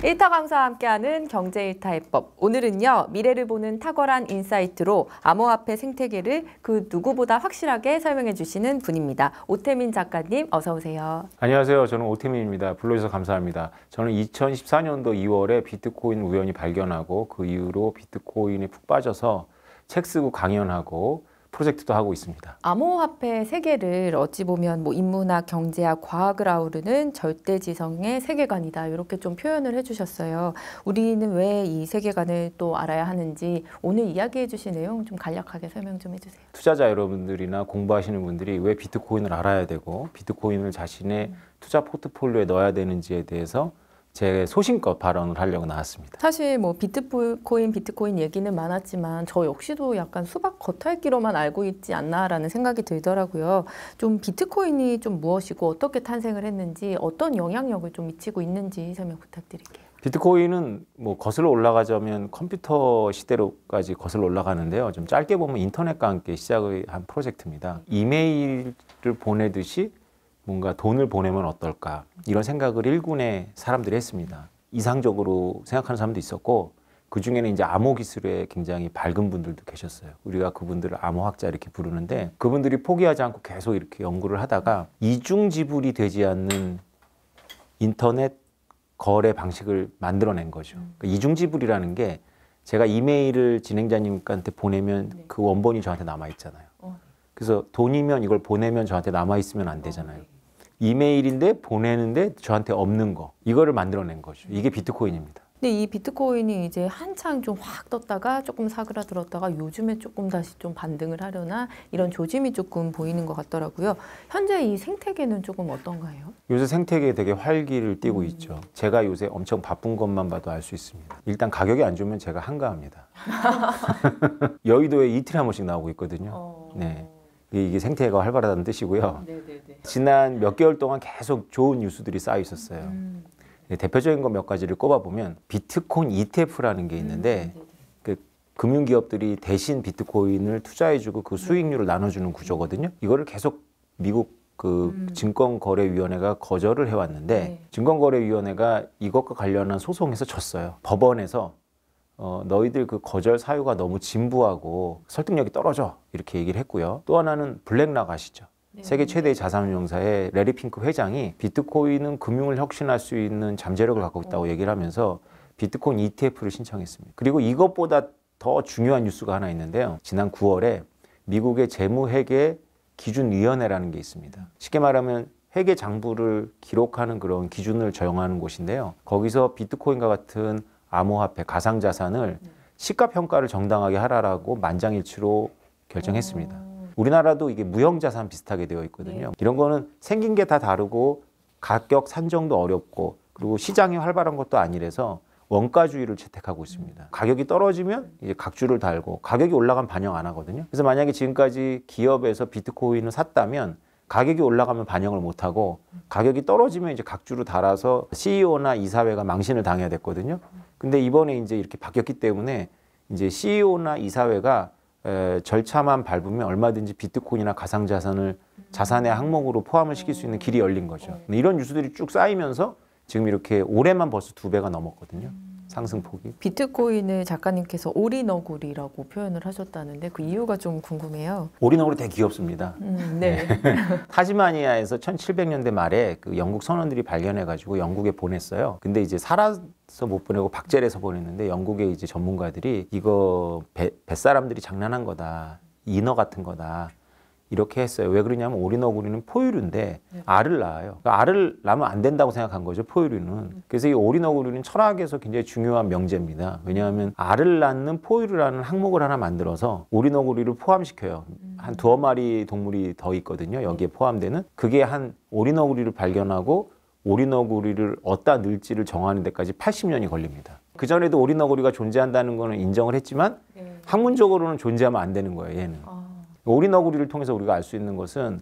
일타 강사와 함께하는 경제 일타 해법. 오늘은요, 미래를 보는 탁월한 인사이트로 암호화폐 생태계를 그 누구보다 확실하게 설명해 주시는 분입니다. 오태민 작가님, 어서 오세요. 안녕하세요. 저는 오태민입니다. 불러주셔서 감사합니다. 저는 2014년도 2월에 비트코인 우연히 발견하고 그 이후로 비트코인에 푹 빠져서 책 쓰고 강연하고 프로젝트도 하고 있습니다. 암호화폐 세계를 어찌 보면 인문학, 경제학, 과학을 아우르는 절대지성의 세계관이다. 이렇게 좀 표현을 해주셨어요. 우리는 왜 이 세계관을 또 알아야 하는지 오늘 이야기해 주신 내용 좀 간략하게 설명 좀 해주세요. 투자자 여러분들이나 공부하시는 분들이 왜 비트코인을 알아야 되고 비트코인을 자신의 투자 포트폴리오에 넣어야 되는지에 대해서 제 소신껏 발언을 하려고 나왔습니다. 사실 비트코인 얘기는 많았지만 저 역시도 약간 수박 겉핥기로만 알고 있지 않나라는 생각이 들더라고요. 좀 비트코인이 좀 무엇이고 어떻게 탄생을 했는지 어떤 영향력을 좀 미치고 있는지 설명 부탁드릴게요. 비트코인은 거슬러 올라가자면 컴퓨터 시대로까지 거슬러 올라가는데요. 좀 짧게 보면 인터넷과 함께 시작을 한 프로젝트입니다. 이메일을 보내듯이 뭔가 돈을 보내면 어떨까 이런 생각을 일군의 사람들이 했습니다. 이상적으로 생각하는 사람도 있었고 그 중에는 이제 암호 기술에 굉장히 밝은 분들도 계셨어요. 우리가 그분들을 암호학자 이렇게 부르는데 그분들이 포기하지 않고 계속 이렇게 연구를 하다가 이중 지불이 되지 않는 인터넷 거래 방식을 만들어낸 거죠. 그러니까 이중 지불이라는 게 제가 이메일을 진행자님한테 보내면 그 원본이 저한테 남아 있잖아요. 그래서 돈이면 이걸 보내면 저한테 남아 있으면 안 되잖아요. 이메일인데 보내는데 저한테 없는 거, 이거를 만들어낸 거죠. 이게 비트코인입니다. 근데 이 비트코인이 이제 한창 좀 확 떴다가 조금 사그라들었다가 요즘에 조금 다시 좀 반등을 하려나 이런 조짐이 조금 보이는 것 같더라고요. 현재 이 생태계는 조금 어떤가요? 요새 생태계에 되게 활기를 띠고 있죠. 제가 요새 엄청 바쁜 것만 봐도 알 수 있습니다. 일단 가격이 안 좋으면 제가 한가합니다. 여의도에 이틀에 한 번씩 나오고 있거든요. 네. 이게 생태계가 활발하다는 뜻이고요. 지난 몇 개월 동안 계속 좋은 뉴스들이 쌓여 있었어요. 대표적인 거 몇 가지를 꼽아보면 비트코인 ETF라는 게 있는데 그 금융기업들이 대신 비트코인을 투자해주고 그 수익률을 나눠주는 구조거든요. 이거를 계속 미국 그 증권거래위원회가 거절을 해왔는데 증권거래위원회가 이것과 관련한 소송에서 졌어요. 법원에서 너희들 그 거절 사유가 너무 진부하고 설득력이 떨어져 이렇게 얘기를 했고요. 또 하나는 블랙락 아시죠? 세계 최대의 자산운용사의 레리 핑크 회장이 비트코인은 금융을 혁신할 수 있는 잠재력을 갖고 있다고 얘기를 하면서 비트코인 ETF를 신청했습니다. 그리고 이것보다 더 중요한 뉴스가 하나 있는데요. 지난 9월에 미국의 재무회계 기준위원회라는 게 있습니다. 쉽게 말하면 회계 장부를 기록하는 그런 기준을 정하는 곳인데요. 거기서 비트코인과 같은 암호화폐, 가상자산을 시가평가를 정당하게 하라라고 만장일치로 결정했습니다. 우리나라도 이게 무형자산 비슷하게 되어 있거든요. 이런 거는 생긴 게 다 다르고 가격 산정도 어렵고 그리고 시장이 활발한 것도 아니라서 원가주의를 채택하고 있습니다. 가격이 떨어지면 이제 각주를 달고 가격이 올라가면 반영 안 하거든요. 그래서 만약에 지금까지 기업에서 비트코인을 샀다면 가격이 올라가면 반영을 못하고 가격이 떨어지면 이제 각주를 달아서 CEO나 이사회가 망신을 당해야 됐거든요. 근데 이번에 이제 이렇게 바뀌었기 때문에 이제 CEO나 이사회가 절차만 밟으면 얼마든지 비트코인이나 가상자산을 자산의 항목으로 포함을 시킬 수 있는 길이 열린 거죠. 이런 뉴스들이 쭉 쌓이면서 지금 이렇게 올해만 벌써 2배가 넘었거든요. 상승폭이. 비트코인을 작가님께서 오리너구리라고 표현을 하셨다는데 그 이유가 좀 궁금해요. 오리너구리 되게 귀엽습니다. 네. 타지마니아에서 1700년대 말에 그 영국 선원들이 발견해가지고 영국에 보냈어요. 근데 이제 살아서 못 보내고 박제해서 보냈는데 영국의 이제 전문가들이 이거 뱃사람들이 장난한 거다. 인어 같은 거다. 이렇게 했어요. 왜 그러냐면 오리너구리는 포유류인데 알을 낳아요. 그러니까 알을 낳으면 안 된다고 생각한 거죠, 포유류는. 그래서 이 오리너구리는 철학에서 굉장히 중요한 명제입니다. 왜냐하면 알을 낳는 포유류라는 항목을 하나 만들어서 오리너구리를 포함시켜요. 한 2마리 동물이 더 있거든요, 여기에 포함되는. 그게 한 오리너구리를 발견하고 오리너구리를 어디다 넣을지를 정하는 데까지 80년이 걸립니다. 그전에도 오리너구리가 존재한다는 거는 인정을 했지만 학문적으로는 존재하면 안 되는 거예요, 얘는. 오리너구리를 통해서 우리가 알 수 있는 것은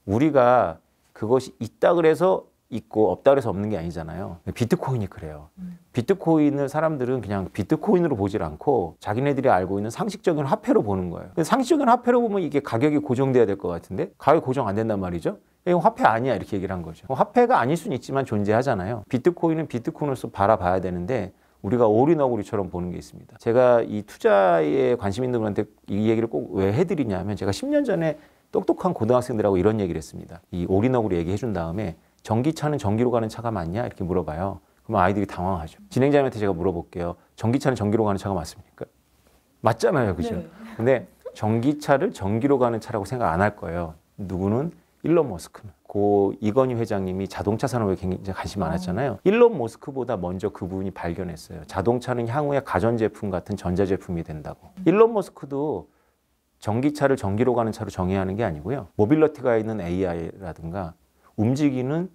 우리가 그것이 있다 그래서 있고 없다 그래서 없는 게 아니잖아요. 비트코인이 그래요. 비트코인을 사람들은 그냥 비트코인으로 보질 않고 자기네들이 알고 있는 상식적인 화폐로 보는 거예요. 상식적인 화폐로 보면 이게 가격이 고정돼야 될 것 같은데 가격이 고정 안 된단 말이죠. 이거 화폐 아니야 이렇게 얘기를 한 거죠. 화폐가 아닐 수는 있지만 존재하잖아요. 비트코인은 비트코인으로서 바라봐야 되는데 우리가 오리너구리처럼 보는 게 있습니다. 제가 이 투자에 관심 있는 분한테 이 얘기를 꼭 왜 해드리냐면 제가 10년 전에 똑똑한 고등학생들하고 이런 얘기를 했습니다. 이 오리너구리 얘기해 준 다음에 전기차는 전기로 가는 차가 맞냐 이렇게 물어봐요. 그러면 아이들이 당황하죠. 진행자님한테 제가 물어볼게요. 전기차는 전기로 가는 차가 맞습니까? 맞잖아요, 그죠? 네. 근데 전기차를 전기로 가는 차라고 생각 안 할 거예요. 누구는? 일론 머스크는. 고 이건희 회장님이 자동차 산업에 굉장히 관심 많았잖아요. 일론 머스크보다 먼저 그분이 발견했어요. 자동차는 향후에 가전제품 같은 전자제품이 된다고. 일론 머스크도 전기차를 전기로 가는 차로 정의해야 하는 게 아니고요. 모빌리티가 있는 AI라든가 움직이는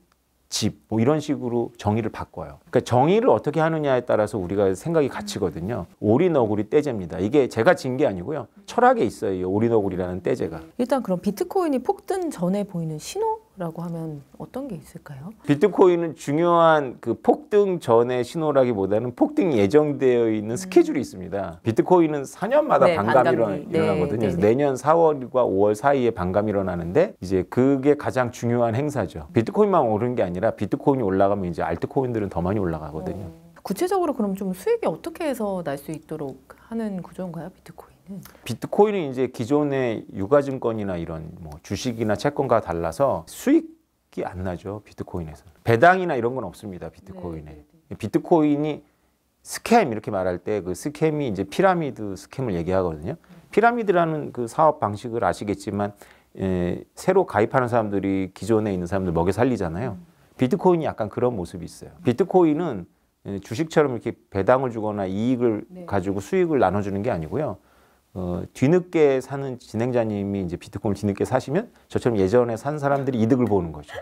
집, 뭐 이런 식으로 정의를 바꿔요. 그러니까 정의를 어떻게 하느냐에 따라서 우리가 생각이 갇히거든요. 오리너구리 떼제입니다. 이게 제가 진 게 아니고요. 철학에 있어요. 이 오리너구리라는 떼제가. 일단 그럼 비트코인이 폭등 전에 보이는 신호라고 하면 어떤 게 있을까요? 비트코인은 중요한 그 폭등 전의 신호라기보다는 폭등이 예정되어 있는 스케줄이 있습니다. 비트코인은 4년마다 네, 반감이 반감이. 일어나거든요. 네, 그래서 네. 내년 4월과 5월 사이에 반감이 일어나는데 이제 그게 가장 중요한 행사죠. 비트코인만 오르는 게 아니라 비트코인이 올라가면 이제 알트코인들은 더 많이 올라가거든요. 구체적으로 그럼 좀 수익이 어떻게 해서 날 수 있도록 하는 구조인가요, 비트코인은? 비트코인은 이제 기존의 유가증권이나 이런 뭐 주식이나 채권과 달라서 수익이 안 나죠. 비트코인에서는. 배당이나 이런 건 없습니다. 비트코인에. 비트코인이 스캠 이렇게 말할 때 그 스캠이 이제 피라미드 스캠을 얘기하거든요. 피라미드라는 그 사업 방식을 아시겠지만 새로 가입하는 사람들이 기존에 있는 사람들 먹여 살리잖아요. 비트코인이 약간 그런 모습이 있어요. 비트코인은 주식처럼 이렇게 배당을 주거나 이익을 가지고 수익을 나눠주는 게 아니고요. 뒤늦게 사는 진행자님이 이제 비트코인을 뒤늦게 사시면 저처럼 예전에 산 사람들이 이득을 보는 거죠.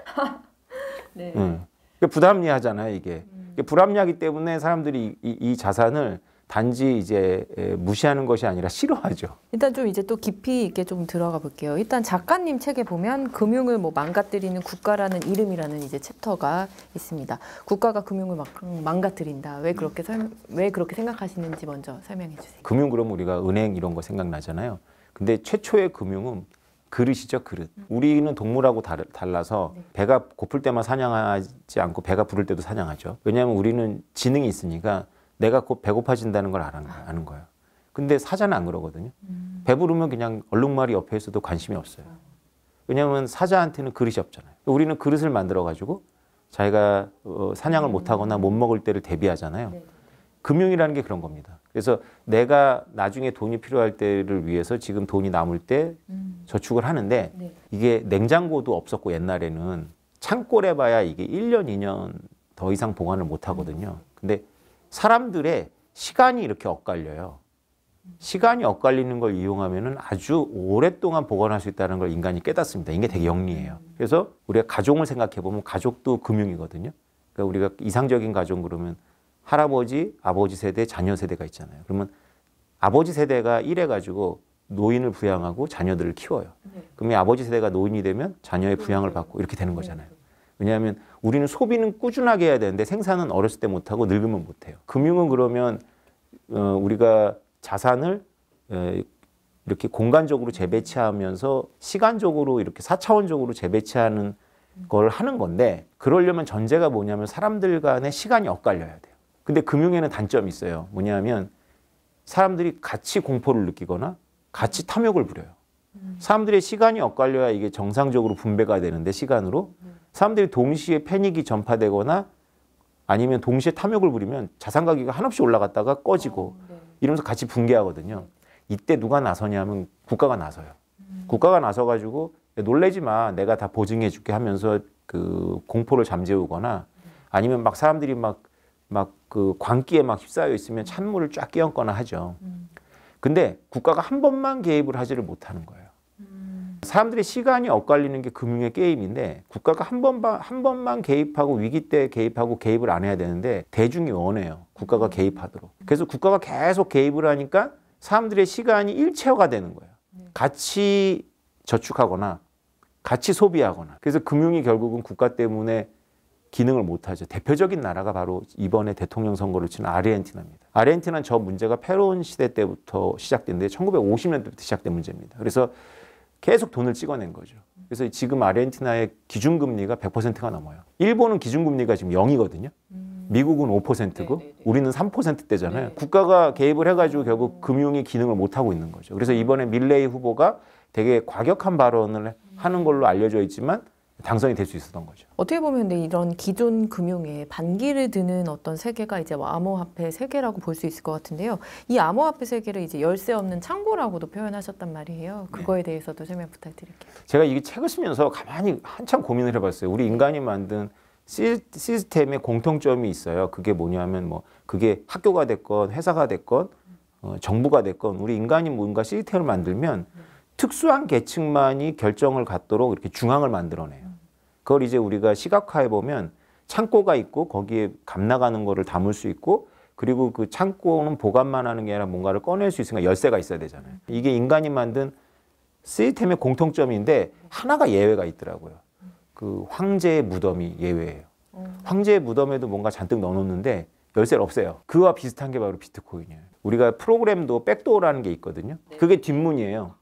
네. 그러니까 부담리하잖아요, 이게. 불합리하기 때문에 사람들이 이 자산을 단지 이제 무시하는 것이 아니라 싫어하죠. 일단 좀 이제 또 깊이 있게 좀 들어가 볼게요. 일단 작가님 책에 보면 금융을 뭐 망가뜨리는 국가라는 이름이라는 이제 챕터가 있습니다. 국가가 금융을 망가뜨린다. 왜 그렇게 생각하시는지 먼저 설명해 주세요. 금융 그러면 우리가 은행 이런 거 생각나잖아요. 근데 최초의 금융은 그릇이죠, 그릇. 우리는 동물하고 달라서 배가 고플 때만 사냥하지 않고 배가 부를 때도 사냥하죠. 왜냐하면 우리는 지능이 있으니까 내가 곧 배고파진다는 걸 아는 거예요. 근데 사자는 안 그러거든요. 배부르면 그냥 얼룩말이 옆에 있어도 관심이 없어요. 왜냐하면 사자한테는 그릇이 없잖아요. 우리는 그릇을 만들어가지고 자기가 사냥을 못하거나 못 먹을 때를 대비하잖아요. 금융이라는 게 그런 겁니다. 그래서 내가 나중에 돈이 필요할 때를 위해서 지금 돈이 남을 때 저축을 하는데 이게 냉장고도 없었고 옛날에는 창고래 봐야 이게 1년, 2년 더 이상 보관을 못 하거든요. 근데 사람들의 시간이 이렇게 엇갈려요. 시간이 엇갈리는 걸 이용하면은 아주 오랫동안 보관할 수 있다는 걸 인간이 깨닫습니다. 이게 되게 영리해요. 그래서 우리가 가족을 생각해 보면 가족도 금융이거든요. 그러니까 우리가 이상적인 가족 그러면 할아버지, 아버지 세대, 자녀 세대가 있잖아요. 그러면 아버지 세대가 일해가지고 노인을 부양하고 자녀들을 키워요. 그럼 이 아버지 세대가 노인이 되면 자녀의 부양을 받고 이렇게 되는 거잖아요. 왜냐하면 우리는 소비는 꾸준하게 해야 되는데 생산은 어렸을 때 못하고 늙으면 못해요. 금융은 그러면 우리가 자산을 이렇게 공간적으로 재배치하면서 시간적으로 이렇게 4차원적으로 재배치하는 걸 하는 건데 그러려면 전제가 뭐냐면 사람들 간의 시간이 엇갈려야 돼요. 근데 금융에는 단점이 있어요. 뭐냐면 사람들이 같이 공포를 느끼거나 같이 탐욕을 부려요. 사람들의 시간이 엇갈려야 이게 정상적으로 분배가 되는데 시간으로 사람들이 동시에 패닉이 전파되거나 아니면 동시에 탐욕을 부리면 자산 가격이 한없이 올라갔다가 꺼지고 이러면서 같이 붕괴하거든요. 이때 누가 나서냐면 국가가 나서요. 국가가 나서가지고 놀래지 마, 내가 다 보증해 줄게 하면서 그 공포를 잠재우거나 아니면 막 사람들이 막 그 광기에 막 휩싸여 있으면 찬물을 쫙 끼얹거나 하죠. 근데 국가가 한 번만 개입을 하지를 못하는 거예요. 사람들의 시간이 엇갈리는 게 금융의 게임인데 국가가 한 번만 개입하고 위기 때 개입하고 개입을 안 해야 되는데 대중이 원해요. 국가가 개입하도록. 그래서 국가가 계속 개입을 하니까 사람들의 시간이 일체화가 되는 거예요. 같이 저축하거나 같이 소비하거나. 그래서 금융이 결국은 국가 때문에 기능을 못하죠. 대표적인 나라가 바로 이번에 대통령 선거를 치는 아르헨티나입니다. 아르헨티나는 저 문제가 페론 시대 때부터 시작됐는데 1950년대부터 시작된 문제입니다. 그래서 계속 돈을 찍어낸 거죠. 그래서 지금 아르헨티나의 기준금리가 100%가 넘어요. 일본은 기준금리가 지금 0이거든요. 미국은 5%고 우리는 3%대잖아요. 국가가 개입을 해가지고 결국 금융이 기능을 못하고 있는 거죠. 그래서 이번에 밀레이 후보가 되게 과격한 발언을 하는 걸로 알려져 있지만 당선이 될 수 있었던 거죠. 어떻게 보면 근데 이런 기존 금융에 반기를 드는 어떤 세계가 이제 암호화폐 세계라고 볼 수 있을 것 같은데요. 이 암호화폐 세계를 이제 열쇠 없는 창고라고도 표현하셨단 말이에요. 그거에 대해서도 설명 부탁드릴게요. 제가 이게 책을 쓰면서 가만히 한참 고민을 해봤어요. 우리 인간이 만든 시스템에 공통점이 있어요. 그게 뭐냐면 뭐 그게 학교가 됐건 회사가 됐건 정부가 됐건 우리 인간이 뭔가 시스템을 만들면 특수한 계층만이 결정을 갖도록 이렇게 중앙을 만들어내요. 그걸 이제 우리가 시각화해 보면 창고가 있고 거기에 값 나가는 거를 담을 수 있고 그리고 그 창고는 보관만 하는 게 아니라 뭔가를 꺼낼 수 있으니까 열쇠가 있어야 되잖아요. 이게 인간이 만든 시스템의 공통점인데 하나가 예외가 있더라고요. 그 황제의 무덤이 예외예요. 황제의 무덤에도 뭔가 잔뜩 넣어놓는데 열쇠를 없애요. 그와 비슷한 게 바로 비트코인이에요. 우리가 프로그램도 백도어라는 게 있거든요. 그게 뒷문이에요.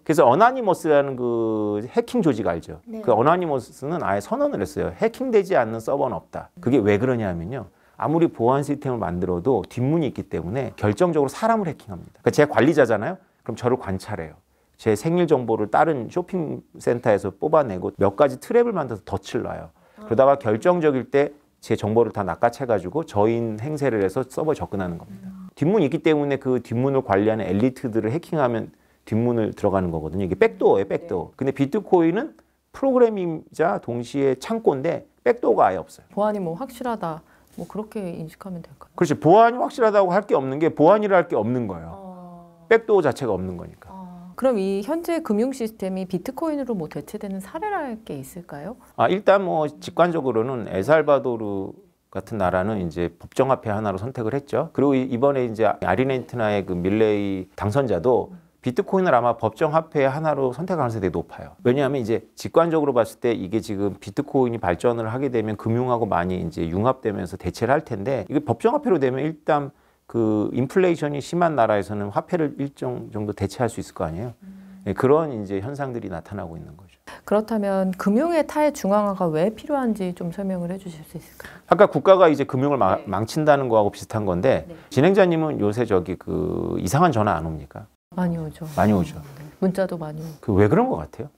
그래서 어나니머스라는 그 해킹 조직 알죠? 그 어나니머스는 아예 선언을 했어요. 해킹되지 않는 서버는 없다. 그게 왜 그러냐면요. 아무리 보안 시스템을 만들어도 뒷문이 있기 때문에 결정적으로 사람을 해킹합니다. 그러니까 제가 관리자잖아요. 그럼 저를 관찰해요. 제 생일 정보를 다른 쇼핑센터에서 뽑아내고 몇 가지 트랩을 만들어서 덫을 놔요. 그러다가 결정적일 때 제 정보를 다 낚아채가지고 저인 행세를 해서 서버에 접근하는 겁니다. 뒷문이 있기 때문에 그 뒷문을 관리하는 엘리트들을 해킹하면 뒷문을 들어가는 거거든요. 이게 백도어예요, 백도어. 근데 비트코인은 프로그래밍이자 동시에 창고인데 백도어가 아예 없어요. 보안이 뭐 확실하다, 뭐 그렇게 인식하면 될까요? 그렇지. 보안이 확실하다고 할 게 없는 게 보안이라 할 게 없는 거예요. 백도어 자체가 없는 거니까. 그럼 이 현재 금융 시스템이 비트코인으로 뭐 대체되는 사례랄 게 있을까요? 일단 뭐 직관적으로는 엘살바도르 같은 나라는 이제 법정화폐 하나로 선택을 했죠. 그리고 이번에 이제 아르헨티나의 그 밀레이 당선자도 비트코인을 아마 법정화폐 하나로 선택할 가능성이 되게 높아요. 왜냐하면 이제 직관적으로 봤을 때 이게 지금 비트코인이 발전을 하게 되면 금융하고 많이 이제 융합되면서 대체를 할 텐데 이게 법정화폐로 되면 일단 그 인플레이션이 심한 나라에서는 화폐를 일정 정도 대체할 수 있을 거 아니에요. 그런 이제 현상들이 나타나고 있는 거죠. 그렇다면 금융의 탈중앙화가 왜 필요한지 좀 설명을 해주실 수 있을까요? 아까 국가가 이제 금융을 망친다는 거하고 비슷한 건데 진행자님은 요새 저기 그 이상한 전화 안 옵니까? 많이 오죠. 많이 오죠. 문자도 많이 오고. 그 왜 그런 것 같아요?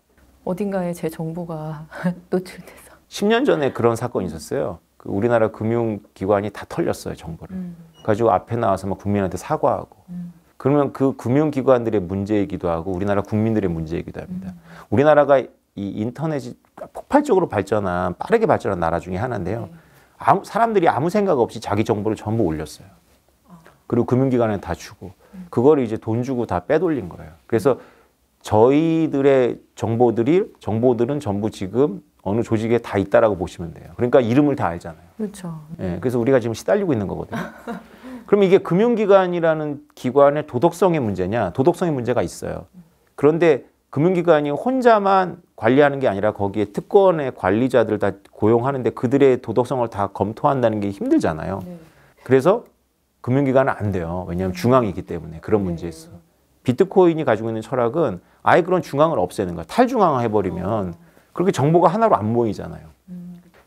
어딘가에 제 정보가 노출돼서. 10년 전에 그런 사건이 있었어요. 그 우리나라 금융기관이 다 털렸어요, 정보를. 가지고 앞에 나와서 막 국민한테 사과하고. 그러면 그 금융기관들의 문제이기도 하고 우리나라 국민들의 문제이기도 합니다. 우리나라가 이 인터넷이 폭발적으로 발전한 빠르게 발전한 나라 중에 하나인데요. 사람들이 아무 생각 없이 자기 정보를 전부 올렸어요. 그리고 금융기관에 다 주고 그걸 이제 돈 주고 다 빼돌린 거예요. 그래서 저희들의 정보들은 전부 지금 어느 조직에 다 있다라고 보시면 돼요. 그러니까 이름을 다 알잖아요. 그렇죠. 예, 그래서 우리가 지금 시달리고 있는 거거든요. 그럼 이게 금융기관이라는 기관의 도덕성의 문제냐? 도덕성의 문제가 있어요. 그런데 금융기관이 혼자만 관리하는 게 아니라 거기에 특권의 관리자들 다 고용하는데 그들의 도덕성을 다 검토한다는 게 힘들잖아요. 그래서 금융기관은 안 돼요. 왜냐하면 중앙이 있기 때문에 그런 문제 있어. 비트코인이 가지고 있는 철학은 아예 그런 중앙을 없애는 거야. 탈중앙화 해버리면 그렇게 정보가 하나로 안 모이잖아요.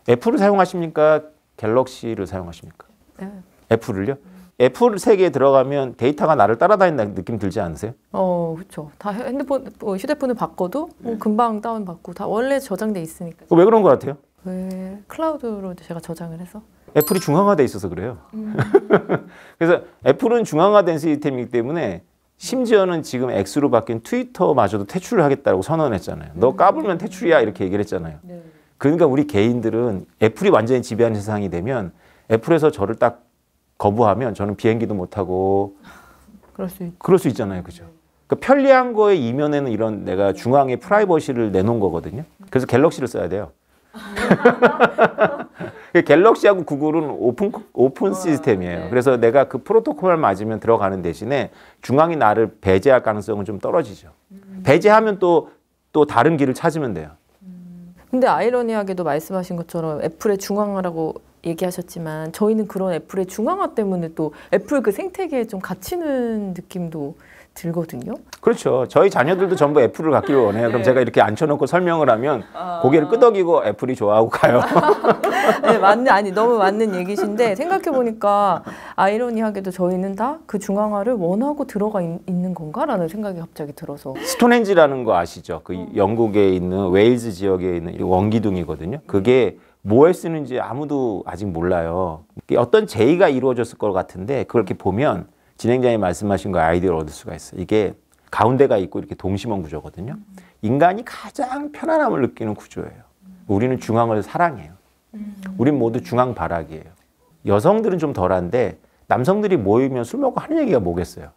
애플을 사용하십니까? 갤럭시를 사용하십니까? 애플을요? 애플 세계에 들어가면 데이터가 나를 따라다닌다는 느낌 들지 않으세요? 그렇죠. 다 휴대폰을 바꿔도 금방 다운받고 다 원래 저장돼 있으니까. 왜 그런 것 같아요? 왜 클라우드로 제가 저장을 해서? 애플이 중앙화돼 있어서 그래요. 그래서 애플은 중앙화된 시스템이기 때문에 심지어는 지금 X로 바뀐 트위터마저도 퇴출을 하겠다고 선언했잖아요. 너 까불면 퇴출이야 이렇게 얘기를 했잖아요. 그러니까 우리 개인들은 애플이 완전히 지배하는 세상이 되면 애플에서 저를 딱 거부하면 저는 비행기도 못 타고 그럴 수 있잖아요. 그죠? 그러니까 편리한 거의 이면에는 이런 내가 중앙에 프라이버시를 내놓은 거거든요. 그래서 갤럭시를 써야 돼요. 갤럭시하고 구글은 오픈 시스템이에요. 그래서 내가 그 프로토콜을 맞으면 들어가는 대신에 중앙이 나를 배제할 가능성은 좀 떨어지죠. 배제하면 또 다른 길을 찾으면 돼요. 근데 아이러니하게도 말씀하신 것처럼 애플의 중앙화라고 얘기하셨지만 저희는 그런 애플의 중앙화 때문에 또 애플 그 생태계에 좀 갇히는 느낌도 들거든요. 그렇죠. 저희 자녀들도 전부 애플을 갖기를 원해요. 그럼 제가 이렇게 앉혀놓고 설명을 하면 고개를 끄덕이고 애플이 좋아하고 가요. 네, 아니 너무 맞는 얘기신데 생각해 보니까 아이러니하게도 저희는 다 그 중앙화를 원하고 들어가 있는 건가라는 생각이 갑자기 들어서. 스톤헨지라는 거 아시죠? 그 영국에 있는 웨일즈 지역에 있는 원기둥이거든요. 그게 뭐에 쓰는지 아무도 아직 몰라요. 어떤 제의가 이루어졌을 것 같은데 그걸 이렇게 보면 진행자님 말씀하신 거 아이디어를 얻을 수가 있어요. 이게 가운데가 있고 이렇게 동심원 구조거든요. 인간이 가장 편안함을 느끼는 구조예요. 우리는 중앙을 사랑해요. 우린 모두 중앙 발악이에요. 여성들은 좀 덜한데 남성들이 모이면 술 먹고 하는 얘기가 뭐겠어요?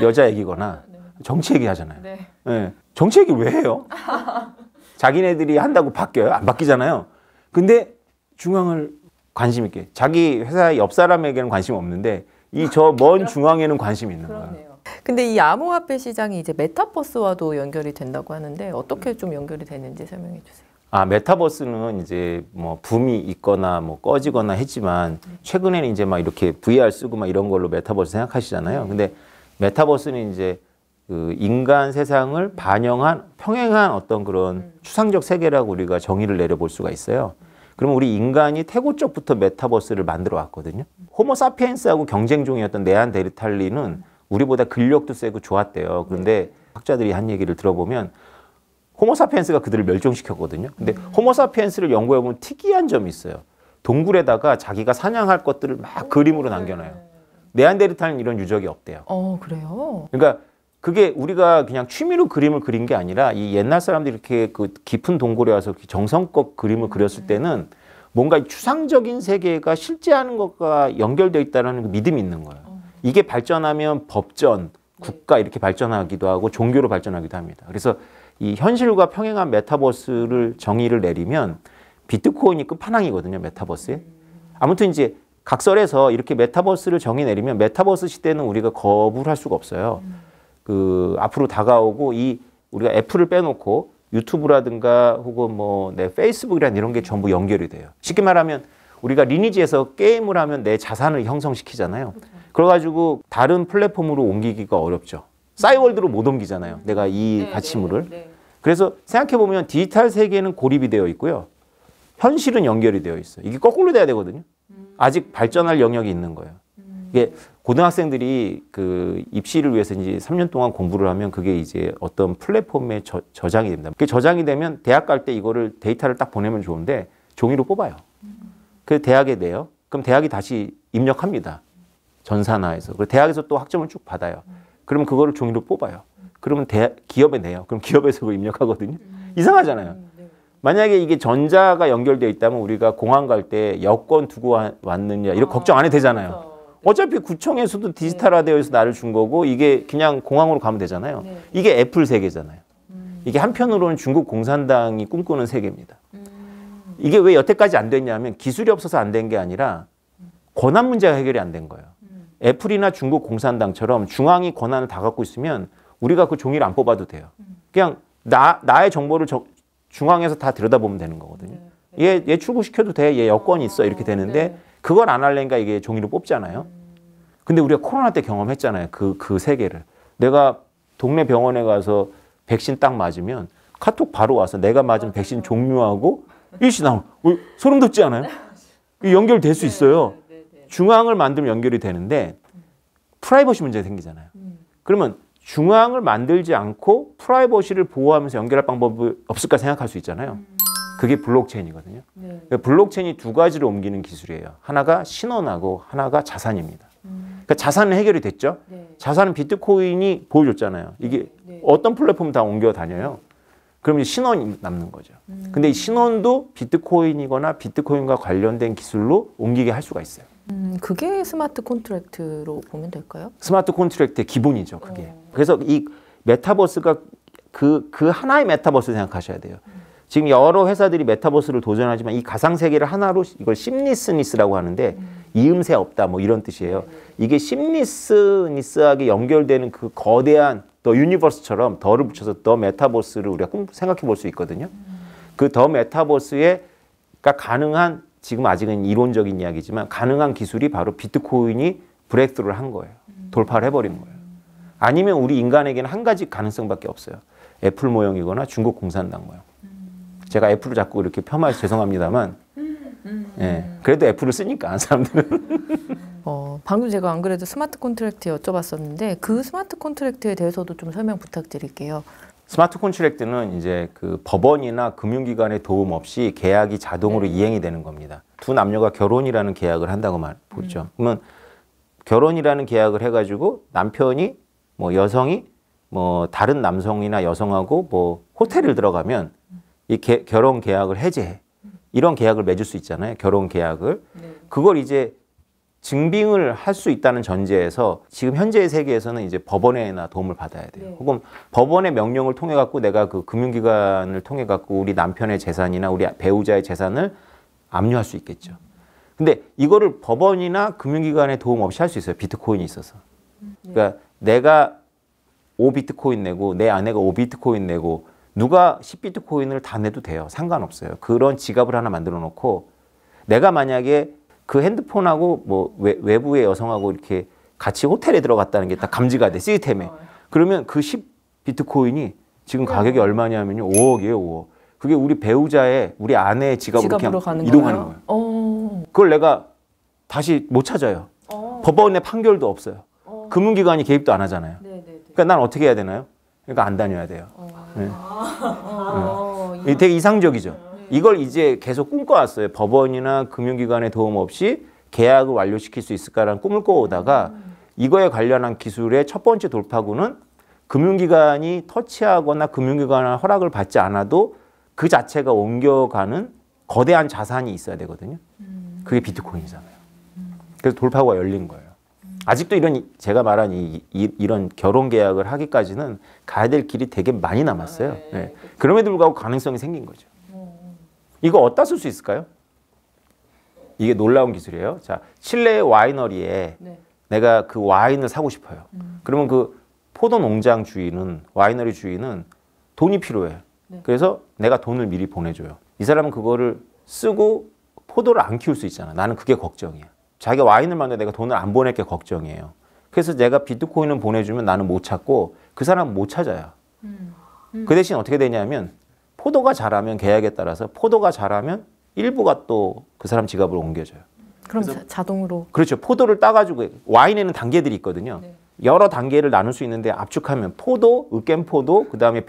여자 얘기거나 정치 얘기 하잖아요. 네. 네. 정치 얘기 왜 해요? 자기네들이 한다고 바뀌어요? 안 바뀌잖아요. 근데 중앙을 관심 있게. 자기 회사 옆 사람에게는 관심 없는데 이 저 먼 중앙에는 관심이 있는 거예요. 근데 이 암호화폐 시장이 이제 메타버스와도 연결이 된다고 하는데 어떻게 좀 연결이 되는지 설명해 주세요. 아, 메타버스는 이제 뭐 붐이 있거나 뭐 꺼지거나 했지만 최근에는 이제 막 이렇게 VR 쓰고 막 이런 걸로 메타버스 생각하시잖아요. 근데 메타버스는 이제 그 인간 세상을 반영한 평행한 어떤 그런 추상적 세계라고 우리가 정의를 내려볼 수가 있어요. 그러면 우리 인간이 태고 쪽부터 메타버스를 만들어 왔거든요. 호모사피엔스하고 경쟁 중이었던 네안데르탈린은 우리보다 근력도 세고 좋았대요. 그런데 학자들이 한 얘기를 들어보면 호모사피엔스가 그들을 멸종시켰거든요. 근데 호모사피엔스를 연구해보면 특이한 점이 있어요. 동굴에다가 자기가 사냥할 것들을 막 그림으로 남겨놔요. 네안데르탈린 이런 유적이 없대요. 그래요? 그러니까 그게 우리가 그냥 취미로 그림을 그린 게 아니라 이 옛날 사람들이 이렇게 그 깊은 동굴에 와서 정성껏 그림을 그렸을 때는 뭔가 추상적인 세계가 실제하는 것과 연결되어 있다는 그 믿음이 있는 거예요. 이게 발전하면 법전, 국가 이렇게 발전하기도 하고 종교로 발전하기도 합니다. 그래서 이 현실과 평행한 메타버스를 정의를 내리면 비트코인이 끝판왕이거든요, 메타버스에. 아무튼 이제 각설에서 이렇게 메타버스를 정의 내리면 메타버스 시대는 우리가 거부를 할 수가 없어요. 그 앞으로 다가오고 이 우리가 애플을 빼놓고 유튜브라든가 혹은 뭐 내 페이스북이란 이런 게 전부 연결이 돼요. 쉽게 말하면 우리가 리니지에서 게임을 하면 내 자산을 형성시키잖아요. 그래가지고 다른 플랫폼으로 옮기기가 어렵죠. 싸이월드로 못 옮기잖아요. 내가 이 가치물을. 그래서 생각해보면 디지털 세계는 고립이 되어 있고요. 현실은 연결이 되어 있어요. 이게 거꾸로 돼야 되거든요. 아직 발전할 영역이 있는 거예요. 이게 고등학생들이 그 입시를 위해서 이제 3년 동안 공부를 하면 그게 이제 어떤 플랫폼에 저장이 됩니다. 그게 저장이 되면 대학 갈 때 이거를 데이터를 딱 보내면 좋은데 종이로 뽑아요. 그 대학에 내요. 그럼 대학이 다시 입력합니다. 전산화해서. 그리고 대학에서 또 학점을 쭉 받아요. 그러면 그거를 종이로 뽑아요. 그러면 기업에 내요. 그럼 기업에서 그걸 입력하거든요. 이상하잖아요. 만약에 이게 전자가 연결되어 있다면 우리가 공항 갈 때 여권 두고 왔느냐 이런 걱정 안 해도 되잖아요. 어차피 구청에서도 디지털화되어 있어서 나를 준 거고 이게 그냥 공항으로 가면 되잖아요. 이게 애플 세계잖아요. 이게 한편으로는 중국 공산당이 꿈꾸는 세계입니다. 이게 왜 여태까지 안 됐냐면 기술이 없어서 안 된 게 아니라 권한 문제가 해결이 안 된 거예요. 애플이나 중국 공산당처럼 중앙이 권한을 다 갖고 있으면 우리가 그 종이를 안 뽑아도 돼요. 그냥 나의 정보를 중앙에서 다 들여다보면 되는 거거든요. 얘 출국시켜도 돼. 얘 여권이 있어. 이렇게 되는데 그걸 안 하려니까 이게 종이로 뽑잖아요. 근데 우리가 코로나 때 경험했잖아요. 그 세계를. 내가 동네 병원에 가서 백신 딱 맞으면 카톡 바로 와서 내가 맞은 백신 종류하고 일시 나오면 소름 돋지 않아요? 연결될 수 있어요. 중앙을 만들면 연결이 되는데 프라이버시 문제가 생기잖아요. 그러면 중앙을 만들지 않고 프라이버시를 보호하면서 연결할 방법이 없을까 생각할 수 있잖아요. 그게 블록체인이거든요. 블록체인이 두 가지를 옮기는 기술이에요. 하나가 신원하고 하나가 자산입니다. 그러니까 자산은 해결이 됐죠. 자산은 비트코인이 보여줬잖아요. 이게 어떤 플랫폼 다 옮겨 다녀요. 그럼 신원이 남는 거죠. 근데 이 신원도 비트코인이거나 비트코인과 관련된 기술로 옮기게 할 수가 있어요. 그게 스마트 콘트랙트로 보면 될까요? 스마트 콘트랙트의 기본이죠, 그게. 그래서 이 메타버스가 그 하나의 메타버스 생각하셔야 돼요. 지금 여러 회사들이 메타버스를 도전하지만 이 가상세계를 하나로 이걸 심리스니스라고 하는데 이음새 없다 뭐 이런 뜻이에요. 이게 심리스니스하게 연결되는 그 거대한 더 유니버스처럼 더를 붙여서 더 메타버스를 우리가 생각해 볼 수 있거든요. 그 더 메타버스가 가능한 지금 아직은 이론적인 이야기지만 가능한 기술이 바로 비트코인이 브레이크스루를 한 거예요. 돌파를 해버린 거예요. 아니면 우리 인간에게는 한 가지 가능성밖에 없어요. 애플 모형이거나 중국 공산당 모형. 제가 애플을 자꾸 이렇게 폄하해서 죄송합니다만 예, 그래도 애플을 쓰니까 사람들은. 방금 제가 안 그래도 스마트 콘트랙트 여쭤봤었는데 그 스마트 콘트랙트에 대해서도 좀 설명 부탁드릴게요. 스마트 콘트랙트는 이제 그 법원이나 금융기관의 도움 없이 계약이 자동으로 이행이 되는 겁니다. 두 남녀가 결혼이라는 계약을 한다고 보죠. 그러면 결혼이라는 계약을 해가지고 남편이 뭐 여성이 뭐 다른 남성이나 여성하고 뭐 호텔을 들어가면 이 결혼 계약을 해제해. 이런 계약을 맺을 수 있잖아요. 결혼 계약을. 그걸 이제 증빙을 할 수 있다는 전제에서 지금 현재의 세계에서는 이제 법원에나 도움을 받아야 돼요. 혹은 법원의 명령을 통해 갖고 내가 그 금융기관을 통해 갖고 우리 남편의 재산이나 우리 배우자의 재산을 압류할 수 있겠죠. 근데 이거를 법원이나 금융기관의 도움 없이 할 수 있어요. 비트코인이 있어서. 그러니까 내가 5비트코인 내고 내 아내가 5비트코인 내고 누가 10비트코인을 다 내도 돼요. 상관없어요. 그런 지갑을 하나 만들어 놓고 내가 만약에 그 핸드폰하고 뭐 외부의 여성하고 이렇게 같이 호텔에 들어갔다는 게 딱 감지가 돼, 시스템에. 그러면 그 10비트코인이 지금 가격이 얼마냐면요. 5억이에요, 5억. 그게 우리 배우자의, 우리 아내의 지갑으로 그냥 이동하는 거예요. 그걸 내가 다시 못 찾아요. 법원의 판결도 없어요. 금융기관이 개입도 안 하잖아요. 그러니까 난 어떻게 해야 되나요? 그러니까 안 다녀야 돼요. 이게 되게 이상적이죠. 이걸 이제 계속 꿈꿔왔어요. 법원이나 금융기관의 도움 없이 계약을 완료시킬 수 있을까라는 꿈을 꿔오다가 이거에 관련한 기술의 첫 번째 돌파구는 금융기관이 터치하거나 금융기관의 허락을 받지 않아도 그 자체가 옮겨가는 거대한 자산이 있어야 되거든요. 그게 비트코인이잖아요. 그래서 돌파구가 열린 거예요. 아직도 이런 제가 말한 이런 결혼 계약을 하기까지는 가야 될 길이 되게 많이 남았어요. 네. 그럼에도 불구하고 가능성이 생긴 거죠. 이거 어디다 쓸 수 있을까요? 이게 놀라운 기술이에요. 자, 칠레의 와이너리에 내가 그 와인을 사고 싶어요. 그러면 그 포도 농장 주인은, 와이너리 주인은 돈이 필요해. 그래서 내가 돈을 미리 보내줘요. 이 사람은 그거를 쓰고 포도를 안 키울 수 있잖아. 나는 그게 걱정이야. 자기가 와인을 만들 내가 돈을 안 보낼 게 걱정이에요. 그래서 내가 비트코인을 보내주면 나는 못 찾고 그 사람은 못 찾아요. 그 대신 어떻게 되냐면 포도가 자라면 계약에 따라서 포도가 자라면 일부가 또 그 사람 지갑으로 옮겨져요. 그럼 자동으로? 그렇죠. 포도를 따가지고 와인에는 단계들이 있거든요. 여러 단계를 나눌 수 있는데 압축하면 포도, 으깬포도, 그다음에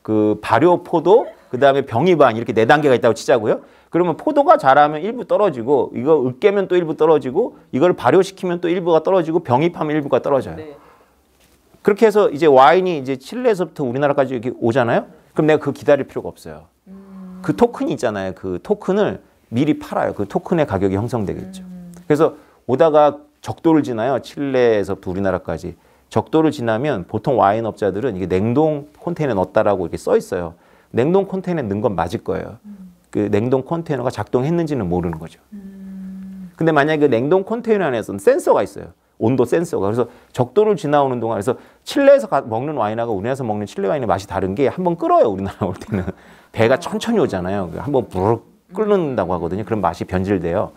그 발효포도, 그다음에 병이반 이렇게 4단계가 있다고 치자고요. 그러면 포도가 자라면 일부 떨어지고 이거 으깨면 또 일부 떨어지고 이걸 발효시키면 또 일부가 떨어지고 병입하면 일부가 떨어져요. 그렇게 해서 이제 와인이 이제 칠레에서부터 우리나라까지 이렇게 오잖아요. 그럼 내가 그거 기다릴 필요가 없어요. 그 토큰이 있잖아요. 그 토큰을 미리 팔아요. 그 토큰의 가격이 형성되겠죠. 그래서 오다가 적도를 지나요. 칠레에서부터 우리나라까지. 적도를 지나면 보통 와인 업자들은 이게 냉동 컨테이너에 넣었다라고 이렇게 써 있어요. 냉동 컨테이너에 넣은 건 맞을 거예요. 그 냉동 컨테이너가 작동했는지는 모르는 거죠. 근데 만약에 그 냉동 컨테이너 안에서는 센서가 있어요. 온도 센서가. 그래서 적도를 지나오는 동안 그래서 칠레에서 먹는 와인하고 우리나라에서 먹는 칠레 와인의 맛이 다른 게 한번 끓어요. 우리나라 올 때는. 배가 천천히 오잖아요. 한번 부르륵 끓는다고 하거든요. 그럼 맛이 변질돼요.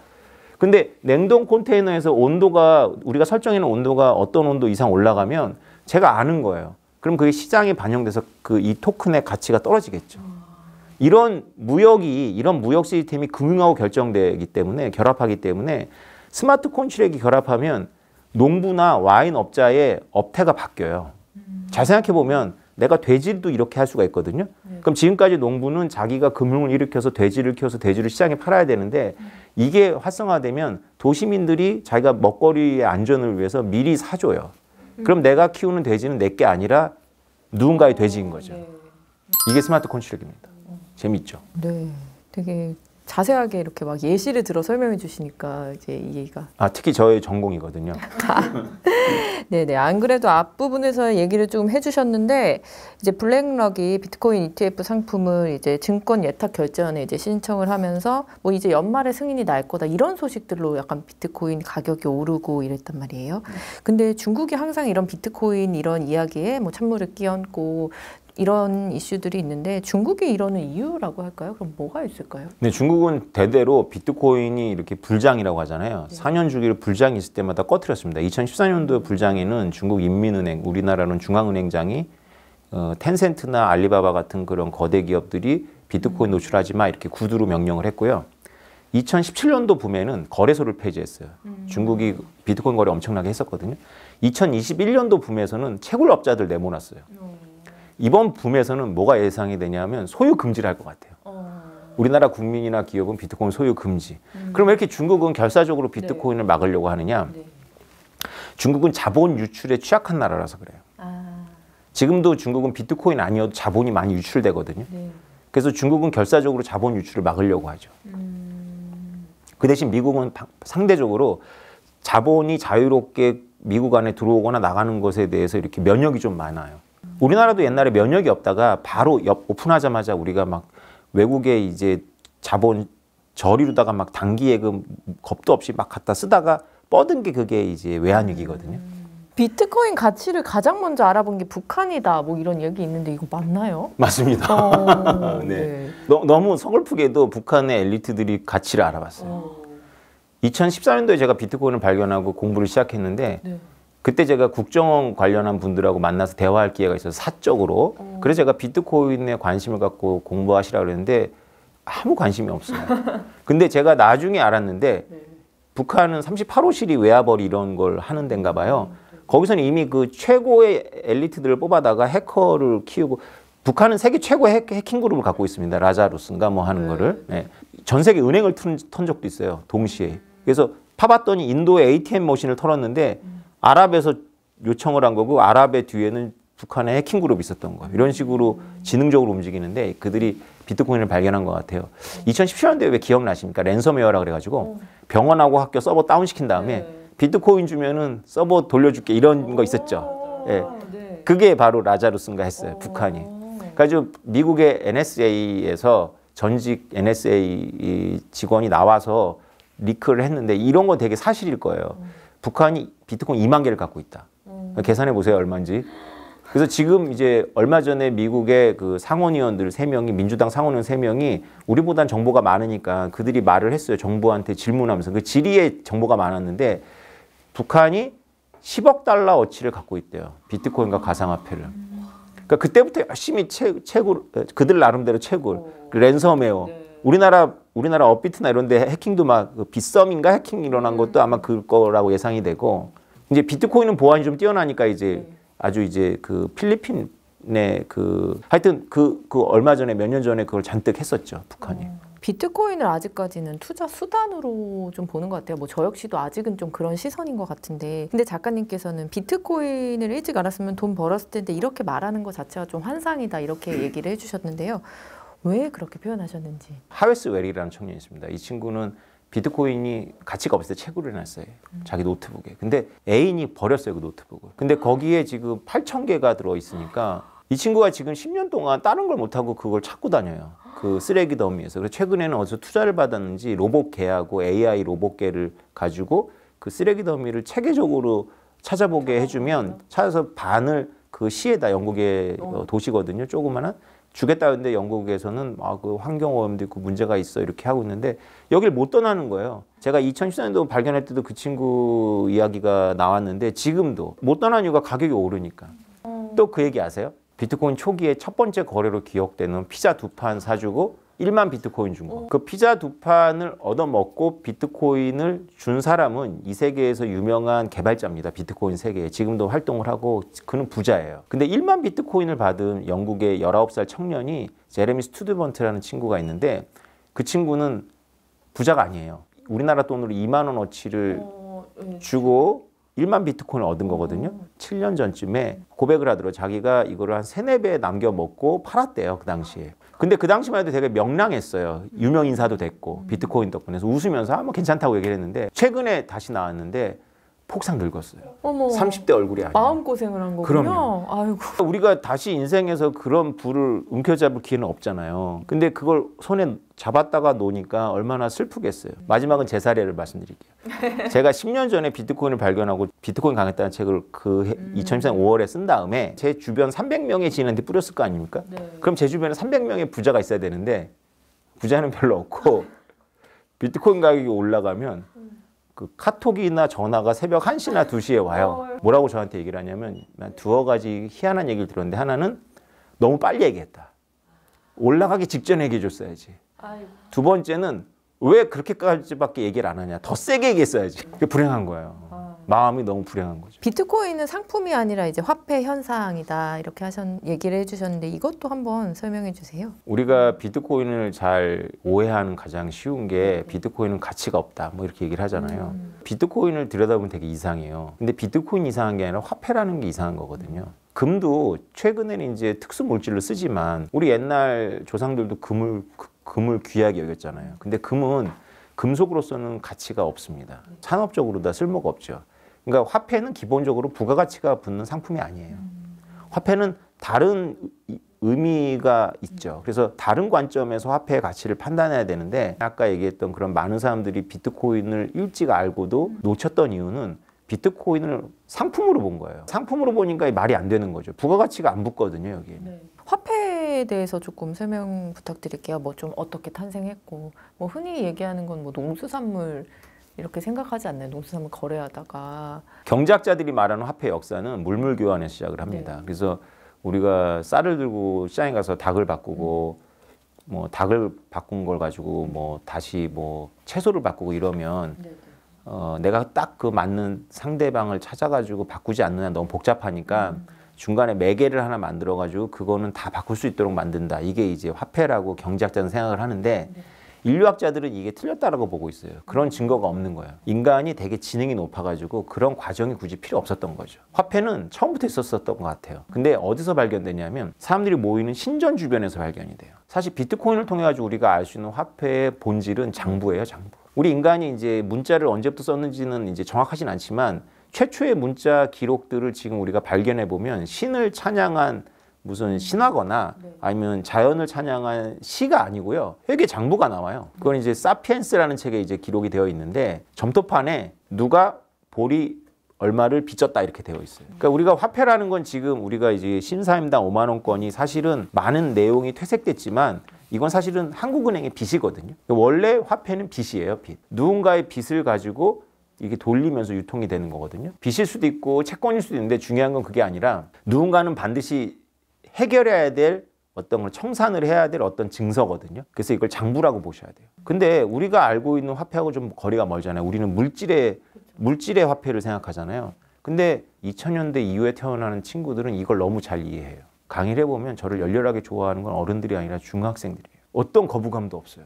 근데 냉동 컨테이너에서 온도가 우리가 설정해놓은 온도가 어떤 온도 이상 올라가면 제가 아는 거예요. 그럼 그게 시장에 반영돼서 그 이 토큰의 가치가 떨어지겠죠. 이런 무역 시스템이 금융하고 결정되기 때문에 결합하기 때문에 스마트 콘트랙이 결합하면 농부나 와인 업자의 업태가 바뀌어요. 잘 생각해 보면 내가 돼지도 이렇게 할 수가 있거든요. 그럼 지금까지 농부는 자기가 금융을 일으켜서 돼지를 키워서 돼지를 시장에 팔아야 되는데 이게 활성화되면 도시민들이 자기가 먹거리의 안전을 위해서 미리 사줘요. 그럼 내가 키우는 돼지는 내 게 아니라 누군가의 돼지인 거죠. 이게 스마트 콘트랙입니다. 재밌죠? 네, 되게 자세하게 이렇게 막 예시를 들어 설명해 주시니까 이제 이해가. 특히 저의 전공이거든요. 네네. 안 그래도 앞부분에서 얘기를 좀 해주셨는데 이제 블랙락이 비트코인 ETF 상품을 이제 증권 예탁 결제원에 이제 신청을 하면서 뭐 이제 연말에 승인이 날 거다 이런 소식들로 약간 비트코인 가격이 오르고 이랬단 말이에요. 근데 중국이 항상 이런 비트코인 이런 이야기에 뭐 찬물을 끼얹고 이런 이슈들이 있는데 중국이 이러는 이유라고 할까요? 그럼 뭐가 있을까요? 네, 중국은 대대로 비트코인이 이렇게 불장이라고 하잖아요. 4년 주기로 불장이 있을 때마다 꺼트렸습니다. 2014년도 불장에는 중국 인민은행, 우리나라는 중앙은행장이 텐센트나 알리바바 같은 그런 거대 기업들이 비트코인 노출하지 마 이렇게 구두로 명령을 했고요. 2017년도 붐에는 거래소를 폐지했어요. 중국이 비트코인 거래 엄청나게 했었거든요. 2021년도 붐에서는 채굴업자들 내모놨어요. 이번 붐에서는 뭐가 예상이 되냐면 소유 금지를 할 것 같아요. 우리나라 국민이나 기업은 비트코인 소유 금지. 그럼 왜 이렇게 중국은 결사적으로 비트코인을 네. 막으려고 하느냐? 네. 중국은 자본 유출에 취약한 나라라서 그래요. 지금도 중국은 비트코인 아니어도 자본이 많이 유출되거든요. 네. 그래서 중국은 결사적으로 자본 유출을 막으려고 하죠. 그 대신 미국은 상대적으로 자본이 자유롭게 미국 안에 들어오거나 나가는 것에 대해서 이렇게 면역이 좀 많아요. 우리나라도 옛날에 면역이 없다가 바로 오픈하자마자 우리가 막 외국에 이제 자본 저리로다가 막 단기예금 겁도 없이 막 갖다 쓰다가 뻗은 게 그게 이제 외환위기거든요. 비트코인 가치를 가장 먼저 알아본 게 북한이다. 뭐 이런 얘기 있는데 이거 맞나요? 맞습니다. 네. 너무 서글프게도 북한의 엘리트들이 가치를 알아봤어요. 2014년도에 제가 비트코인을 발견하고 공부를 시작했는데 네. 그때 제가 국정원 관련한 분들하고 만나서 대화할 기회가 있어서 사적으로 그래서 제가 비트코인에 관심을 갖고 공부하시라고 그랬는데 아무 관심이 없어요. 근데 제가 나중에 알았는데 북한은 38호실이 외화벌이 이런 걸 하는 데인가 봐요. 거기서는 이미 그 최고의 엘리트들을 뽑아다가 해커를 키우고 북한은 세계 최고의 해킹 그룹을 갖고 있습니다. 라자루스인가 뭐 하는 거를. 네. 전 세계 은행을 턴 적도 있어요. 동시에. 그래서 파봤더니 인도에 ATM 머신을 털었는데 아랍에서 요청을 한 거고 아랍의 뒤에는 북한의 해킹 그룹이 있었던 거예요. 이런 식으로 지능적으로 움직이는데 그들이 비트코인을 발견한 것 같아요. 2017년도에 왜 기억나십니까? 랜섬웨어라 그래가지고 병원하고 학교 서버 다운시킨 다음에 비트코인 주면은 서버 돌려줄게 이런 거 있었죠. 예. 그게 바로 라자루스인가 했어요. 북한이. 그래가지고 미국의 NSA에서 전직 NSA 직원이 나와서 리크를 했는데 이런 건 되게 사실일 거예요. 북한이 비트코인 2만 개를 갖고 있다. 계산해 보세요 얼마인지. 그래서 지금 이제 얼마 전에 미국의 그 상원의원들 3명이 민주당 상원의원 3명이 우리보단 정보가 많으니까 그들이 말을 했어요. 정부한테 질문하면서 그 지리에 정보가 많았는데 북한이 10억 달러 어치를 갖고 있대요. 비트코인과 가상화폐를. 그러니까 그때부터 열심히 그들 나름대로 채굴, 랜섬웨어. 우리나라 업비트나 이런 데 해킹도 막 빗썸인가 해킹 일어난 것도 아마 그럴 거라고 예상이 되고 이제 비트코인은 보안이 좀 뛰어나니까 이제 아주 이제 그 필리핀의 그 하여튼 그 얼마 전에 몇 년 전에 그걸 잔뜩 했었죠. 북한이. 비트코인을 아직까지는 투자 수단으로 좀 보는 것 같아요. 뭐 저 역시도 아직은 좀 그런 시선인 것 같은데 근데 작가님께서는 비트코인을 일찍 알았으면 돈 벌었을 텐데 이렇게 말하는 것 자체가 좀 환상이다 이렇게 얘기를 해주셨는데요. 왜 그렇게 표현하셨는지. 하웨스 웰이라는 청년이 있습니다. 이 친구는 비트코인이 가치가 없을 때 채굴을 해놨어요. 자기 노트북에. 근데 애인이 버렸어요. 그 노트북을. 근데 거기에 지금 8,000개가 들어있으니까 이 친구가 지금 10년 동안 다른 걸 못하고 그걸 찾고 다녀요. 그 쓰레기 더미에서. 그래서 최근에는 어디서 투자를 받았는지 로봇개하고 AI 로봇개를 가지고 그 쓰레기 더미를 체계적으로 찾아보게 해주면 찾아서 반을 그 시에다 영국의 도시거든요. 조그마한. 주겠다는데 영국에서는 그 환경오염도 있고 문제가 있어 이렇게 하고 있는데 여길 못 떠나는 거예요. 제가 2014년도 발견할 때도 그 친구 이야기가 나왔는데 지금도 못 떠나는 이유가 가격이 오르니까. 또 그 얘기 아세요? 비트코인 초기에 첫 번째 거래로 기억되는 피자 2판 사주고 1만 비트코인 준 거. 그 피자 2판을 얻어먹고 비트코인을 준 사람은 이 세계에서 유명한 개발자입니다. 비트코인 세계에. 지금도 활동을 하고 그는 부자예요. 근데 1만 비트코인을 받은 영국의 19살 청년이 제레미 스튜드번트라는 친구가 있는데 그 친구는 부자가 아니에요. 우리나라 돈으로 2만 원어치를 주고 1만 비트코인을 얻은 거거든요. 7년 전쯤에 고백을 하더라고요. 자기가 이거를 한 3, 4배 남겨 먹고 팔았대요. 그 당시에. 근데 그 당시만 해도 되게 명랑했어요. 유명 인사도 됐고 비트코인 덕분에. 그래서 웃으면서 뭐 괜찮다고 얘기를 했는데 최근에 다시 나왔는데 폭삭 늙었어요. 어머, 30대 얼굴이 아니에요. 마음고생을 한 거군요. 그럼요. 아이고. 우리가 다시 인생에서 그런 부를 움켜잡을 기회는 없잖아요. 근데 그걸 손에 잡았다가 노니까 얼마나 슬프겠어요. 마지막은 제 사례를 말씀드릴게요. 제가 10년 전에 비트코인을 발견하고 비트코인 강했다는 책을 2013년 5월에 쓴 다음에 제 주변 300명의 지인한테 뿌렸을 거 아닙니까? 그럼 제 주변에 300명의 부자가 있어야 되는데 부자는 별로 없고 비트코인 가격이 올라가면 그 카톡이나 전화가 새벽 1시나 2시에 와요. 뭐라고 저한테 얘기를 하냐면 난 두어 가지 희한한 얘기를 들었는데 하나는 너무 빨리 얘기했다. 올라가기 직전에 얘기해 줬어야지. 두 번째는 왜 그렇게까지밖에 얘기를 안 하냐. 더 세게 얘기했어야지. 그게 불행한 거예요. 마음이 너무 불행한 거죠. 비트코인은 상품이 아니라 이제 화폐 현상이다 이렇게 얘기를 해주셨는데 이것도 한번 설명해 주세요. 우리가 비트코인을 잘 오해하는 가장 쉬운 게 비트코인은 가치가 없다 뭐 이렇게 얘기를 하잖아요. 비트코인을 들여다보면 되게 이상해요. 근데 비트코인 이상한 게 아니라 화폐라는 게 이상한 거거든요. 금도 최근에는 이제 특수 물질로 쓰지만 우리 옛날 조상들도 금을 귀하게 여겼잖아요. 근데 금은 금속으로서는 가치가 없습니다. 산업적으로 다 쓸모가 없죠. 그러니까 화폐는 기본적으로 부가가치가 붙는 상품이 아니에요. 화폐는 다른 의미가 있죠. 그래서 다른 관점에서 화폐의 가치를 판단해야 되는데 아까 얘기했던 그런 많은 사람들이 비트코인을 일찍 알고도 놓쳤던 이유는 비트코인을 상품으로 본 거예요. 상품으로 보니까 말이 안 되는 거죠. 부가가치가 안 붙거든요, 여기에. 네. 화폐에 대해서 조금 설명 부탁드릴게요. 뭐 좀 어떻게 탄생했고, 뭐 흔히 얘기하는 건 뭐 농수산물 이렇게 생각하지 않나요? 농수산물 거래하다가. 경제학자들이 말하는 화폐 역사는 물물 교환에서 시작을 합니다. 그래서 우리가 쌀을 들고 시장에 가서 닭을 바꾸고 뭐 닭을 바꾼 걸 가지고 뭐 다시 뭐 채소를 바꾸고 이러면 내가 딱 그 맞는 상대방을 찾아가지고 바꾸지 않느냐 너무 복잡하니까 중간에 매개를 하나 만들어가지고 그거는 다 바꿀 수 있도록 만든다. 이게 이제 화폐라고 경제학자는 생각을 하는데 인류학자들은 이게 틀렸다라고 보고 있어요. 그런 증거가 없는 거예요. 인간이 되게 지능이 높아가지고 그런 과정이 굳이 필요 없었던 거죠. 화폐는 처음부터 있었던 것 같아요. 근데 어디서 발견되냐면 사람들이 모이는 신전 주변에서 발견이 돼요. 사실 비트코인을 통해 가지고 우리가 알 수 있는 화폐의 본질은 장부예요, 장부. 우리 인간이 이제 문자를 언제부터 썼는지는 이제 정확하진 않지만 최초의 문자 기록들을 지금 우리가 발견해 보면 신을 찬양한 무슨 신화거나 아니면 자연을 찬양한 시가 아니고요. 회계 장부가 나와요. 그건 이제 사피엔스라는 책에 이제 기록이 되어 있는데 점토판에 누가 보리 얼마를 빚졌다 이렇게 되어 있어요. 그러니까 우리가 화폐라는 건 지금 우리가 이제 신사임당 5만 원권이 사실은 많은 내용이 퇴색됐지만 이건 사실은 한국은행의 빚이거든요. 원래 화폐는 빚이에요, 빚. 누군가의 빚을 가지고 이게 돌리면서 유통이 되는 거거든요. 빚일 수도 있고 채권일 수도 있는데 중요한 건 그게 아니라 누군가는 반드시 해결해야 될 어떤 걸 청산을 해야 될 어떤 증서거든요. 그래서 이걸 장부라고 보셔야 돼요. 근데 우리가 알고 있는 화폐하고 좀 거리가 멀잖아요. 우리는 물질의 화폐를 생각하잖아요. 근데 2000년대 이후에 태어나는 친구들은 이걸 너무 잘 이해해요. 강의를 해보면 저를 열렬하게 좋아하는 건 어른들이 아니라 중학생들이에요. 어떤 거부감도 없어요.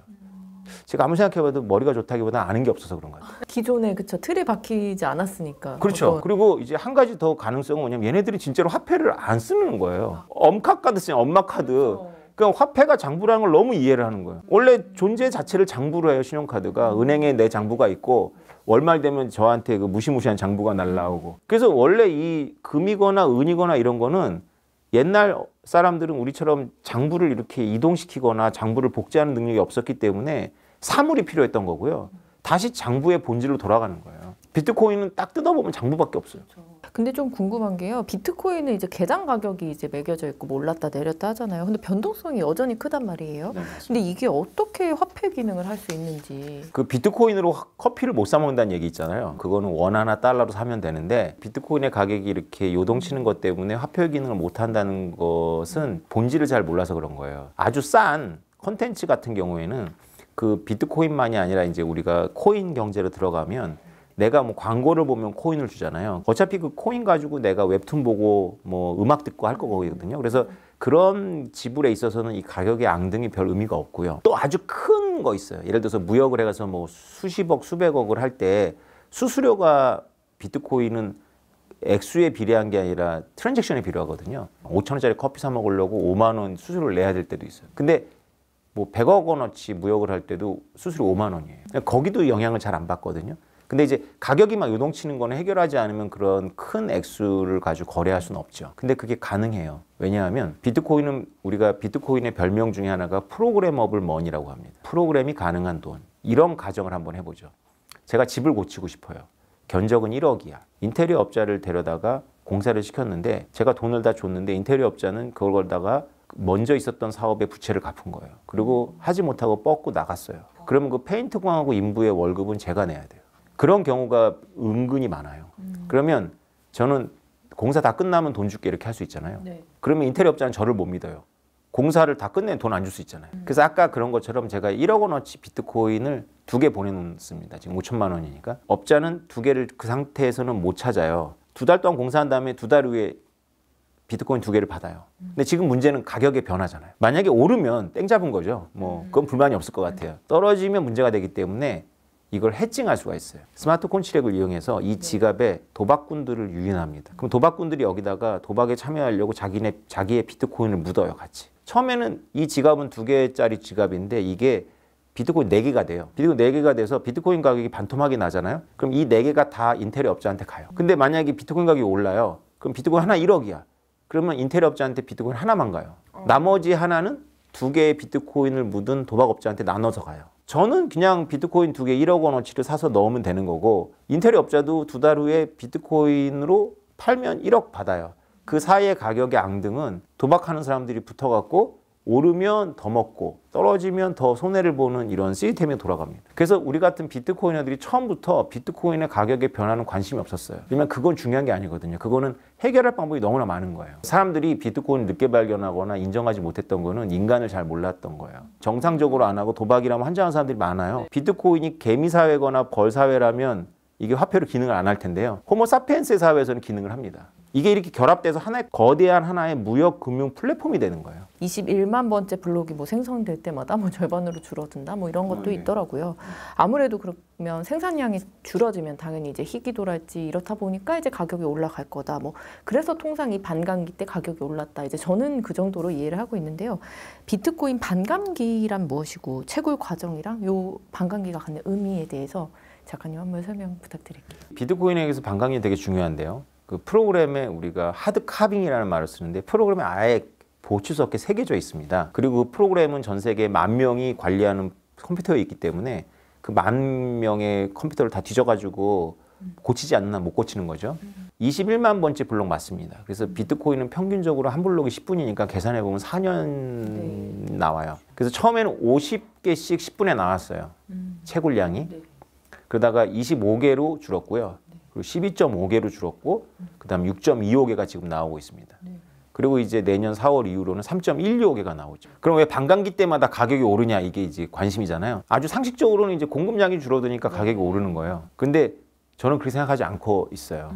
제가 아무리 생각해봐도 머리가 좋다기보다 아는 게 없어서 그런 것 같아요. 기존에 그쵸 틀이 박히지 않았으니까. 그렇죠. 그리고 이제 한 가지 더 가능성은 뭐냐면 얘네들이 진짜로 화폐를 안 쓰는 거예요. 엄카카드 쓰냐, 엄마 카드. 그러니까 화폐가 장부라는 걸 너무 이해를 하는 거예요. 원래 존재 자체를 장부로 해요, 신용카드가. 은행에 내 장부가 있고 월말 되면 저한테 그 무시무시한 장부가 날라오고. 그래서 원래 이 금이거나 은이거나 이런 거는 옛날 사람들은 우리처럼 장부를 이렇게 이동시키거나 장부를 복제하는 능력이 없었기 때문에 사물이 필요했던 거고요. 다시 장부의 본질로 돌아가는 거예요. 비트코인은 딱 뜯어보면 장부밖에 없어요. 근데 좀 궁금한 게요. 비트코인은 이제 개당 가격이 이제 매겨져 있고 뭐 올랐다 내렸다 하잖아요. 근데 변동성이 여전히 크단 말이에요. 네, 근데 이게 어떻게 화폐 기능을 할 수 있는지. 그 비트코인으로 커피를 못 사 먹는다는 얘기 있잖아요. 그거는 원 하나 달러로 사면 되는데 비트코인의 가격이 이렇게 요동치는 것 때문에 화폐 기능을 못 한다는 것은 본질을 잘 몰라서 그런 거예요. 아주 싼 컨텐츠 같은 경우에는 그 비트코인만이 아니라 이제 우리가 코인 경제로 들어가면 내가 뭐 광고를 보면 코인을 주잖아요. 어차피 그 코인 가지고 내가 웹툰 보고 뭐 음악 듣고 할 거거든요. 그래서 그런 지불에 있어서는 이 가격의 앙등이 별 의미가 없고요. 또 아주 큰 거 있어요. 예를 들어서 무역을 해가서 뭐 수십억, 수백억을 할 때 수수료가 비트코인은 액수에 비례한 게 아니라 트랜잭션에 비례하거든요. 5,000원짜리 커피 사 먹으려고 5만 원 수수료를 내야 될 때도 있어요. 근데 뭐 100억 원어치 무역을 할 때도 수수료 5만 원이에요. 거기도 영향을 잘 안 받거든요. 근데 이제 가격이 막 요동치는 거는 해결하지 않으면 그런 큰 액수를 가지고 거래할 수는 없죠. 근데 그게 가능해요. 왜냐하면 비트코인은 우리가 비트코인의 별명 중에 하나가 프로그래머블 머니라고 합니다. 프로그램이 가능한 돈. 이런 가정을 한번 해보죠. 제가 집을 고치고 싶어요. 견적은 1억이야. 인테리어 업자를 데려다가 공사를 시켰는데 제가 돈을 다 줬는데 인테리어 업자는 그걸 걸다가 먼저 있었던 사업의 부채를 갚은 거예요. 그리고 하지 못하고 뻗고 나갔어요. 그러면 그 페인트공하고 인부의 월급은 제가 내야 돼요. 그런 경우가 은근히 많아요. 그러면 저는 공사 다 끝나면 돈 줄게 이렇게 할 수 있잖아요. 네. 그러면 인테리어 업자는 저를 못 믿어요. 공사를 다 끝내면 돈 안 줄 수 있잖아요. 그래서 아까 그런 것처럼 제가 1억 원어치 비트코인을 2개 보내놓습니다. 지금 5천만 원이니까. 업자는 2개를 그 상태에서는 못 찾아요. 2달 동안 공사한 다음에 2달 후에 비트코인 2개를 받아요. 근데 지금 문제는 가격의 변화잖아요. 만약에 오르면 땡 잡은 거죠. 뭐 그건 불만이 없을 것 같아요. 떨어지면 문제가 되기 때문에 이걸 해칭할 수가 있어요. 스마트 콘트랙을 이용해서 이 지갑에 도박꾼들을 유인합니다. 그럼 도박꾼들이 여기다가 도박에 참여하려고 자기의 비트코인을 묻어요, 같이. 처음에는 이 지갑은 2개짜리 지갑인데 이게 비트코인 4개가 돼요. 비트코인 4개가 돼서 비트코인 가격이 반토막이 나잖아요. 그럼 이 4개가 다 인테리어 업자한테 가요. 근데 만약에 비트코인 가격이 올라요. 그럼 비트코인 하나 1억이야. 그러면 인테리어 업자한테 비트코인 하나만 가요. 나머지 하나는 2개의 비트코인을 묻은 도박업자한테 나눠서 가요. 저는 그냥 비트코인 2개 1억 원어치를 사서 넣으면 되는 거고 인테리어 업자도 2달 후에 비트코인으로 팔면 1억 받아요. 그 사이의 가격의 앙등은 도박하는 사람들이 붙어갖고 오르면 더 먹고 떨어지면 더 손해를 보는 이런 시스템이 돌아갑니다. 그래서 우리 같은 비트코이너들이 처음부터 비트코인의 가격의 변화는 관심이 없었어요. 왜냐면 그건 중요한 게 아니거든요. 그거는 해결할 방법이 너무나 많은 거예요. 사람들이 비트코인을 늦게 발견하거나 인정하지 못했던 거는 인간을 잘 몰랐던 거예요. 정상적으로 안 하고 도박이라면 환장하는 사람들이 많아요. 비트코인이 개미사회거나 벌사회라면 이게 화폐로 기능을 안 할 텐데요. 호모사피엔스의 사회에서는 기능을 합니다. 이게 이렇게 결합돼서 하나의 무역 금융 플랫폼이 되는 거예요. 21만 번째 블록이 뭐 생성될 때마다 뭐 절반으로 줄어든다 뭐 이런 것도 있더라고요. 아무래도 그러면 생산량이 줄어지면 당연히 이제 희귀도랄지 이렇다 보니까 이제 가격이 올라갈 거다. 뭐 그래서 통상 이 반감기 때 가격이 올랐다. 이제 저는 그 정도로 이해를 하고 있는데요. 비트코인 반감기란 무엇이고 채굴 과정이랑 요 반감기가 갖는 의미에 대해서 작가님 한번 설명 부탁드릴게요. 비트코인에게서 반감이 되게 중요한데요. 그 프로그램에 우리가 하드 카빙이라는 말을 쓰는데 프로그램에 아예 보추 섞게 새겨져 있습니다. 그리고 그 프로그램은 전 세계 10,000명이 관리하는 컴퓨터에 있기 때문에 그 10,000명의 컴퓨터를 다 뒤져가지고 고치지 않는 한 못 고치는 거죠. 21만 번째 블록 맞습니다. 그래서 비트코인은 평균적으로 한 블록이 10분이니까 계산해보면 4년 나와요. 그래서 처음에는 50개씩 10분에 나왔어요. 채굴량이. 그러다가 25개로 줄었고요. 그리고 12.5개로 줄었고 그다음 6.25개가 지금 나오고 있습니다. 그리고 이제 내년 4월 이후로는 3.125개가 나오죠. 그럼 왜 반감기 때마다 가격이 오르냐 이게 이제 관심이잖아요. 아주 상식적으로는 이제 공급량이 줄어드니까 가격이 오르는 거예요. 근데 저는 그렇게 생각하지 않고 있어요.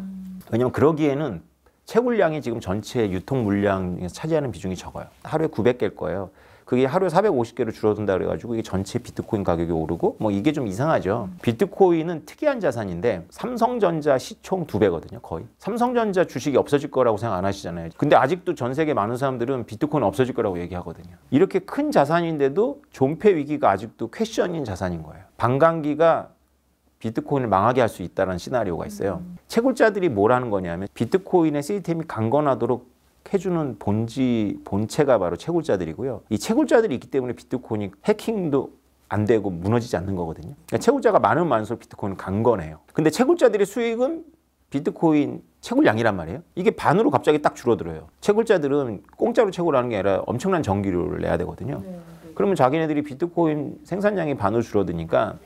왜냐면 그러기에는 채굴량이 지금 전체 유통 물량에서 차지하는 비중이 적어요. 하루에 900개일 거예요. 그게 하루에 450개로 줄어든다 그래가지고 이게 전체 비트코인 가격이 오르고 뭐 이게 좀 이상하죠. 비트코인은 특이한 자산인데 삼성전자 시총 2배거든요, 거의. 삼성전자 주식이 없어질 거라고 생각 안 하시잖아요. 근데 아직도 전 세계 많은 사람들은 비트코인 없어질 거라고 얘기하거든요. 이렇게 큰 자산인데도 존폐 위기가 아직도 퀘션인 자산인 거예요. 반감기가 비트코인을 망하게 할 수 있다는 시나리오가 있어요. 채굴자들이 뭘 하는 거냐면 비트코인의 시스템이 강건하도록 해주는 본체가 바로 채굴자들이고요. 이 채굴자들이 있기 때문에 비트코인이 해킹도 안 되고 무너지지 않는 거거든요. 그러니까 채굴자가 많으면 많을수록 비트코인은 강건해요. 근데 채굴자들의 수익은 비트코인 채굴량이란 말이에요. 이게 반으로 갑자기 딱 줄어들어요. 채굴자들은 공짜로 채굴하는 게 아니라 엄청난 전기료를 내야 되거든요. 그러면 자기네들이 비트코인 생산량이 반으로 줄어드니까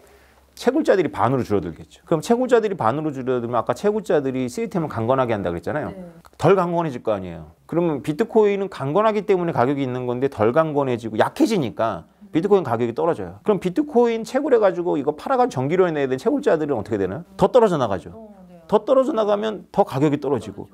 채굴자들이 반으로 줄어들겠죠. 그럼 채굴자들이 반으로 줄어들면 아까 채굴자들이 시스템을 강건하게 한다 그랬잖아요. 덜 강건해질 거 아니에요. 그러면 비트코인은 강건하기 때문에 가격이 있는 건데 덜 강건해지고 약해지니까 비트코인 가격이 떨어져요. 그럼 비트코인 채굴해가지고 이거 팔아가지고 전기료 내야 되는 채굴자들은 어떻게 되나요? 더 떨어져 나가죠. 더 떨어져 나가면 더 가격이 떨어지고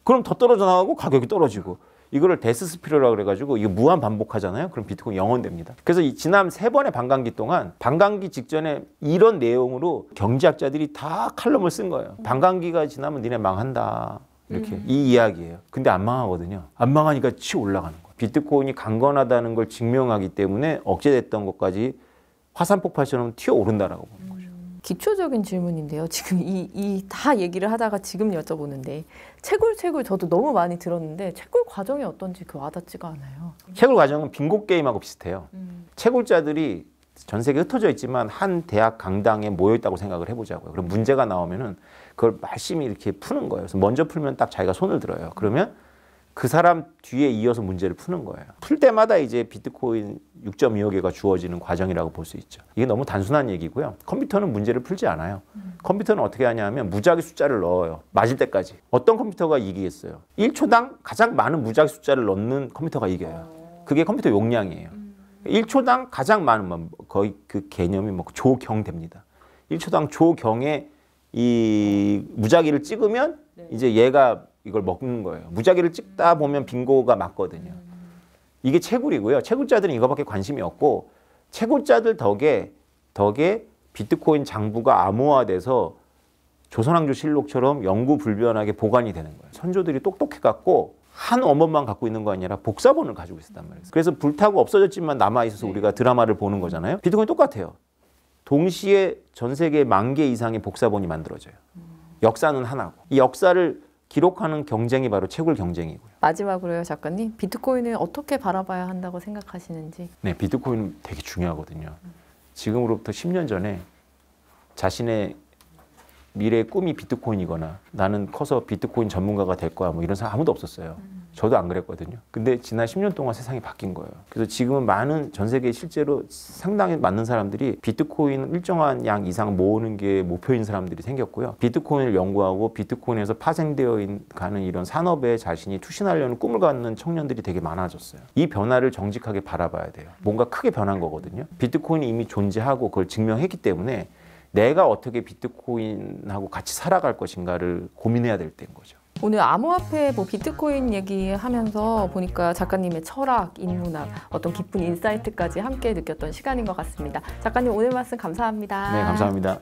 그럼 더 떨어져 나가고 가격이 떨어지고 이거를 데스 스피럴이라고 그래가지고 이거 무한 반복하잖아요. 그럼 비트코인 영원됩니다. 그래서 이 지난 3번의 반감기 동안 반감기 직전에 이런 내용으로 경제학자들이 다 칼럼을 쓴 거예요. 반감기가 지나면 니네 망한다. 이렇게 이 이야기예요. 근데 안 망하거든요. 안 망하니까 치 올라가는 거예요. 비트코인이 강건하다는 걸 증명하기 때문에 억제됐던 것까지 화산 폭발처럼 튀어오른다라고 보는 거죠. 기초적인 질문인데요. 지금 이 다 얘기를 하다가 지금 여쭤보는데 채굴 저도 너무 많이 들었는데 채굴 과정이 어떤지 그 와닿지가 않아요. 채굴 과정은 빙고 게임하고 비슷해요. 채굴자들이 전 세계에 흩어져 있지만 한 대학 강당에 모여 있다고 생각을 해보자고요. 그럼 문제가 나오면은 그걸 열심히 이렇게 푸는 거예요. 그래서 먼저 풀면 딱 자기가 손을 들어요. 그러면 그 사람 뒤에 이어서 문제를 푸는 거예요. 풀 때마다 이제 비트코인 6.25 개가 주어지는 과정이라고 볼 수 있죠. 이게 너무 단순한 얘기고요. 컴퓨터는 문제를 풀지 않아요. 컴퓨터는 어떻게 하냐면 무작위 숫자를 넣어요. 맞을 때까지. 어떤 컴퓨터가 이기겠어요? 1초당 가장 많은 무작위 숫자를 넣는 컴퓨터가 이겨요. 그게 컴퓨터 용량이에요. 1초당 가장 많은, 거의 그 개념이 뭐 조경 됩니다. 1초당 조경의 이 무작위를 찍으면 이제 얘가 이걸 먹는 거예요. 무작위를 찍다 보면 빙고가 맞거든요. 이게 채굴이고요. 채굴자들은 이거밖에 관심이 없고 채굴자들 덕에 비트코인 장부가 암호화돼서 조선왕조실록처럼 영구불변하게 보관이 되는 거예요. 선조들이 똑똑해갖고 한 원본만 갖고 있는 거 아니라 복사본을 가지고 있었단 말이에요. 그래서 불타고 없어졌지만 남아있어서 우리가 드라마를 보는 거잖아요. 비트코인 똑같아요. 동시에 전 세계 10,000개 이상의 복사본이 만들어져요. 역사는 하나고. 이 역사를 기록하는 경쟁이 바로 채굴 경쟁이고요. 마지막으로요, 작가님. 비트코인을 어떻게 바라봐야 한다고 생각하시는지. 네, 비트코인은 되게 중요하거든요. 지금으로부터 10년 전에 자신의 미래의 꿈이 비트코인이거나 나는 커서 비트코인 전문가가 될 거야 뭐 이런 사람 아무도 없었어요. 저도 안 그랬거든요. 근데 지난 10년 동안 세상이 바뀐 거예요. 그래서 지금은 많은 전 세계에 실제로 상당히 많은 사람들이 비트코인 일정한 양 이상 모으는 게 목표인 사람들이 생겼고요. 비트코인을 연구하고 비트코인에서 파생되어 가는 이런 산업에 자신이 투신하려는 꿈을 갖는 청년들이 되게 많아졌어요. 이 변화를 정직하게 바라봐야 돼요. 뭔가 크게 변한 거거든요. 비트코인이 이미 존재하고 그걸 증명했기 때문에 내가 어떻게 비트코인하고 같이 살아갈 것인가를 고민해야 될 때인 거죠. 오늘 암호화폐 뭐 비트코인 얘기하면서 보니까 작가님의 철학, 인문학, 어떤 깊은 인사이트까지 함께 느꼈던 시간인 것 같습니다. 작가님 오늘 말씀 감사합니다. 네, 감사합니다.